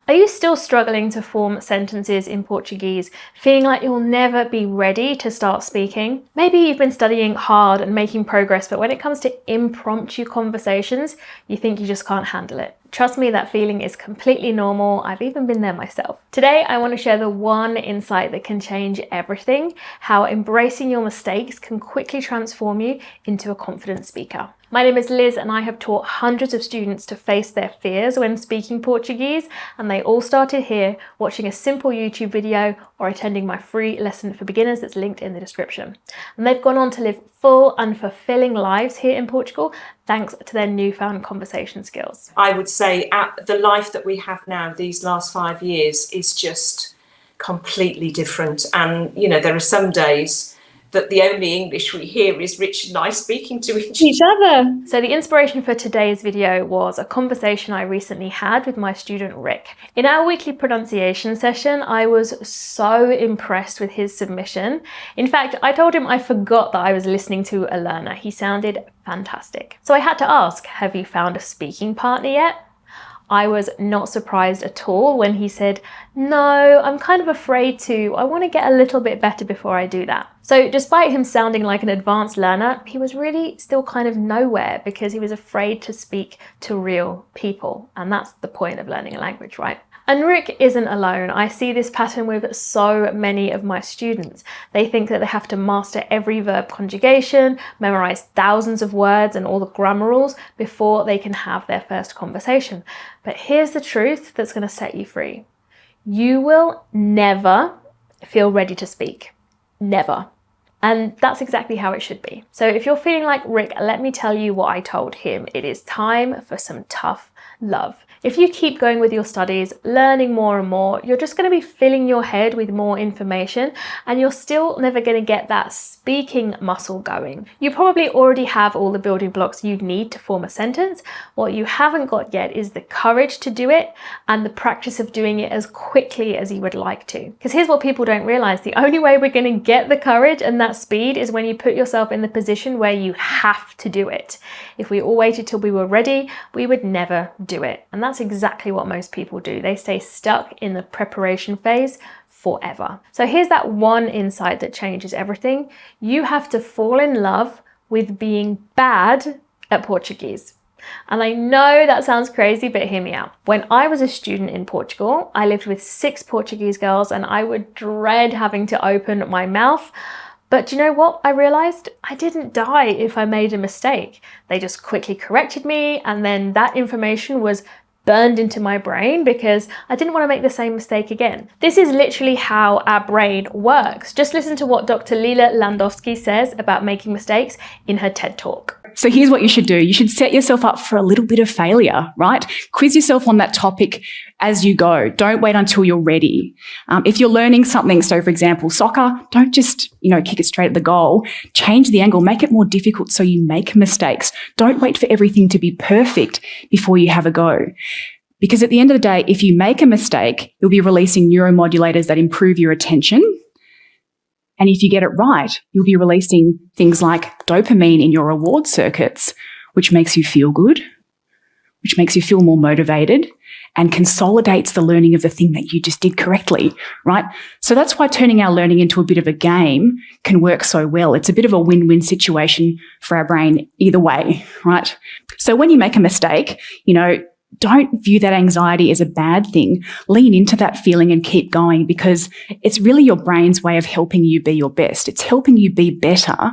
Are you still struggling to form sentences in Portuguese, feeling like you'll never be ready to start speaking? Maybe you've been studying hard and making progress, but when it comes to impromptu conversations, you think you just can't handle it. Trust me, that feeling is completely normal. I've even been there myself. Today, I want to share the one insight that can change everything, how embracing your mistakes can quickly transform you into a confident speaker. My name is Liz and I have taught hundreds of students to face their fears when speaking Portuguese, and they all started here watching a simple YouTube video or attending my free lesson for beginners that's linked in the description. And they've gone on to live full and fulfilling lives here in Portugal thanks to their newfound conversation skills. I would say the life that we have now, these last 5 years, is just completely different. And, you know, there are some days that the only English we hear is Rich and I speaking to each other. So the inspiration for today's video was a conversation I recently had with my student Rick. In our weekly pronunciation session, I was so impressed with his submission. In fact, I told him I forgot that I was listening to a learner. He sounded fantastic. So I had to ask, have you found a speaking partner yet? I was not surprised at all when he said, no, I'm kind of afraid to. I want to get a little bit better before I do that. So despite him sounding like an advanced learner, he was really still kind of nowhere because he was afraid to speak to real people. And that's the point of learning a language, right? And Rick isn't alone. I see this pattern with so many of my students. They think that they have to master every verb conjugation, memorize thousands of words and all the grammar rules before they can have their first conversation. But here's the truth that's going to set you free. You will never feel ready to speak. Never. And that's exactly how it should be. So if you're feeling like Rick, let me tell you what I told him. It is time for some tough love. If you keep going with your studies, learning more and more, you're just going to be filling your head with more information and you're still never going to get that speaking muscle going. You probably already have all the building blocks you need to form a sentence. What you haven't got yet is the courage to do it and the practice of doing it as quickly as you would like to. Because here's what people don't realize. The only way we're going to get the courage and that speed is when you put yourself in the position where you have to do it. If we all waited till we were ready, we would never do it. And that's exactly what most people do. They stay stuck in the preparation phase forever. So here's that one insight that changes everything. You have to fall in love with being bad at Portuguese. And I know that sounds crazy, but hear me out. When I was a student in Portugal, I lived with 6 Portuguese girls and I would dread having to open my mouth. But do you know what? I realized I didn't die if I made a mistake. They just quickly corrected me and then that information was burned into my brain because I didn't want to make the same mistake again. This is literally how our brain works. Just listen to what Dr. Lila Landowski says about making mistakes in her TED Talk. So here's what you should do. You should set yourself up for a little bit of failure, right? Quiz yourself on that topic as you go. Don't wait until you're ready. If you're learning something, so for example, soccer, don't just, kick it straight at the goal. Change the angle, make it more difficult so you make mistakes. Don't wait for everything to be perfect before you have a go. Because at the end of the day, if you make a mistake, you'll be releasing neuromodulators that improve your attention. And if you get it right, you'll be releasing things like dopamine in your reward circuits, which makes you feel good, which makes you feel more motivated and consolidates the learning of the thing that you just did correctly, right? So that's why turning our learning into a bit of a game can work so well. It's a bit of a win-win situation for our brain either way, right? So when you make a mistake, don't view that anxiety as a bad thing. Lean into that feeling and keep going because it's really your brain's way of helping you be your best. It's helping you be better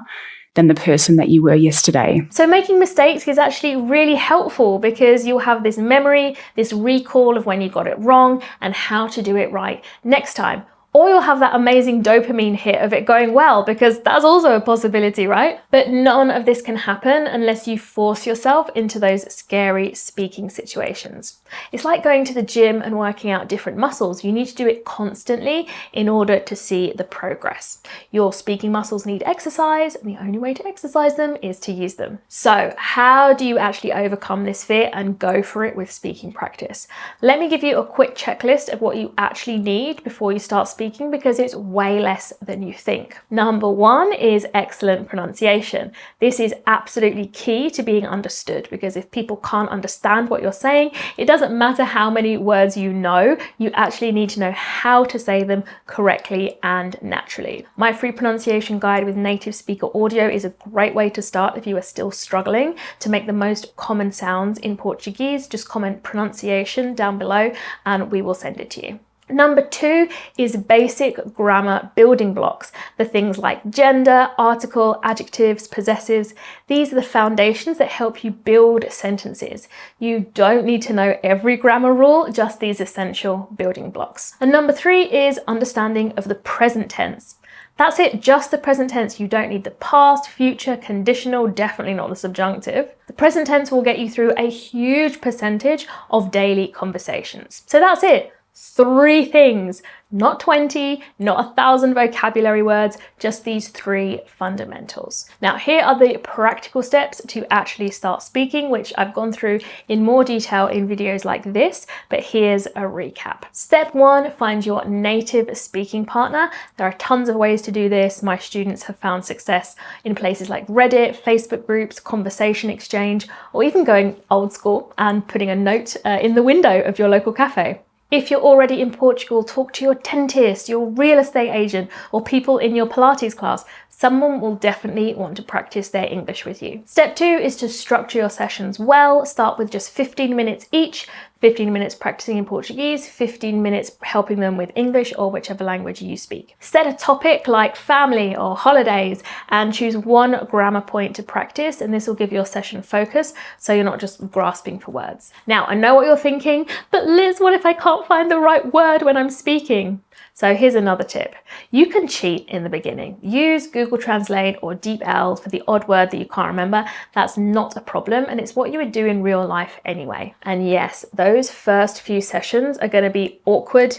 than the person that you were yesterday. So making mistakes is actually really helpful because you'll have this memory, this recall of when you got it wrong and how to do it right next time. Or you'll have that amazing dopamine hit of it going well, because that's also a possibility, right? But none of this can happen unless you force yourself into those scary speaking situations. It's like going to the gym and working out different muscles. You need to do it constantly in order to see the progress. Your speaking muscles need exercise, and the only way to exercise them is to use them. So how do you actually overcome this fear and go for it with speaking practice? Let me give you a quick checklist of what you actually need before you start speaking speaking because it's way less than you think. Number one is excellent pronunciation. This is absolutely key to being understood, because if people can't understand what you're saying, it doesn't matter how many words you know, you actually need to know how to say them correctly and naturally. My free pronunciation guide with native speaker audio is a great way to start if you are still struggling to make the most common sounds in Portuguese. Just comment pronunciation down below and we will send it to you. Number two is basic grammar building blocks. The things like gender, article, adjectives, possessives. These are the foundations that help you build sentences. You don't need to know every grammar rule, just these essential building blocks. And number three is understanding of the present tense. That's it, just the present tense. You don't need the past, future, conditional, definitely not the subjunctive. The present tense will get you through a huge percentage of daily conversations. So that's it. 3 things, not 20, not 1,000 vocabulary words, just these 3 fundamentals. Now, here are the practical steps to actually start speaking, which I've gone through in more detail in videos like this, but here's a recap. Step 1, find your native speaking partner. There are tons of ways to do this. My students have found success in places like Reddit, Facebook groups, Conversation Exchange, or even going old school and putting a note in the window of your local cafe. If you're already in Portugal, talk to your dentist, your real estate agent, or people in your Pilates class. Someone will definitely want to practice their English with you. Step 2 is to structure your sessions well. Start with just 15 minutes each, 15 minutes practicing in Portuguese, 15 minutes helping them with English or whichever language you speak. Set a topic like family or holidays and choose one grammar point to practice, and this will give your session focus so you're not just grasping for words. Now, I know what you're thinking, but Liz, what if I can't find the right word when I'm speaking? So here's another tip. You can cheat in the beginning. Use Google Translate or DeepL for the odd word that you can't remember. That's not a problem, and it's what you would do in real life anyway. And yes, those first few sessions are going to be awkward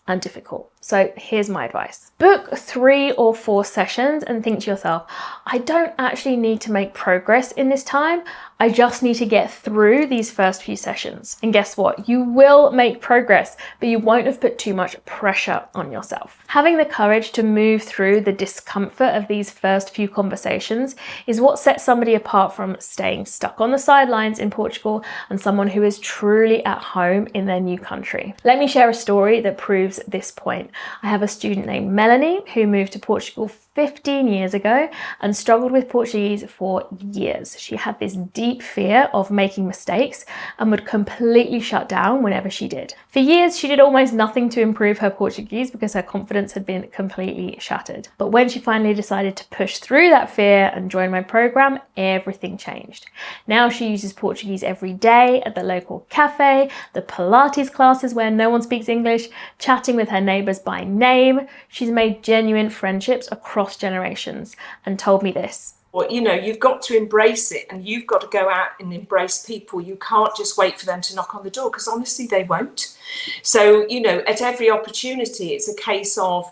and difficult. So here's my advice. Book 3 or 4 sessions and think to yourself, I don't actually need to make progress in this time. I just need to get through these first few sessions. And guess what? You will make progress, but you won't have put too much pressure on yourself. Having the courage to move through the discomfort of these first few conversations is what sets somebody apart from staying stuck on the sidelines in Portugal and someone who is truly at home in their new country. Let me share a story that proves this point. I have a student named Melanie who moved to Portugal 15 years ago and struggled with Portuguese for years. She had this deep fear of making mistakes and would completely shut down whenever she did. For years, she did almost nothing to improve her Portuguese because her confidence had been completely shattered. But when she finally decided to push through that fear and join my program, everything changed. Now she uses Portuguese every day at the local cafe, the Pilates classes where no one speaks English, chatting with her neighbors by name. She's made genuine friendships across generations and told me this. Well, you know, you've got to embrace it, and you've got to go out and embrace people. You can't just wait for them to knock on the door, because honestly, they won't. So, you know, at every opportunity, it's a case of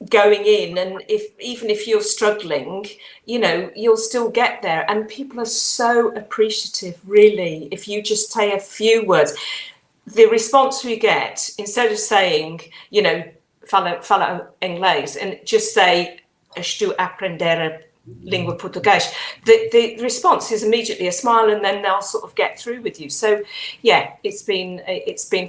going in, and even if you're struggling, you know, you'll still get there. And people are so appreciative, really, if you just say a few words. The response we get, instead of saying, you know, fala inglês, and just say, estou a aprender a língua português, the response is immediately a smile, and then they'll sort of get through with you. So yeah, it's been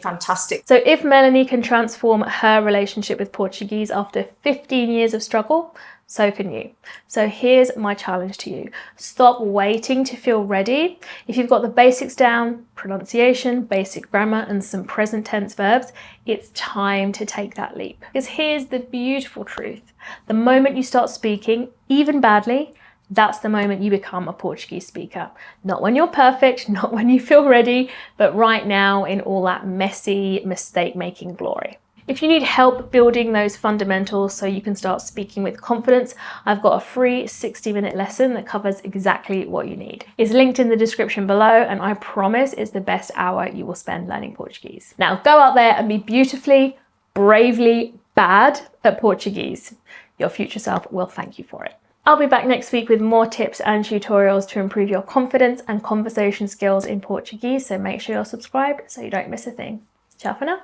fantastic. So if Melanie can transform her relationship with Portuguese after 15 years of struggle, so can you. So here's my challenge to you. Stop waiting to feel ready. If you've got the basics down, pronunciation, basic grammar, and some present tense verbs, it's time to take that leap. Because here's the beautiful truth. The moment you start speaking, even badly, that's the moment you become a Portuguese speaker. Not when you're perfect, not when you feel ready, but right now in all that messy, mistake-making glory. If you need help building those fundamentals so you can start speaking with confidence, I've got a free 60-minute lesson that covers exactly what you need. It's linked in the description below, and I promise it's the best hour you will spend learning Portuguese. Now go out there and be beautifully, bravely bad at Portuguese. Your future self will thank you for it. I'll be back next week with more tips and tutorials to improve your confidence and conversation skills in Portuguese, so make sure you're subscribed so you don't miss a thing. Ciao for now.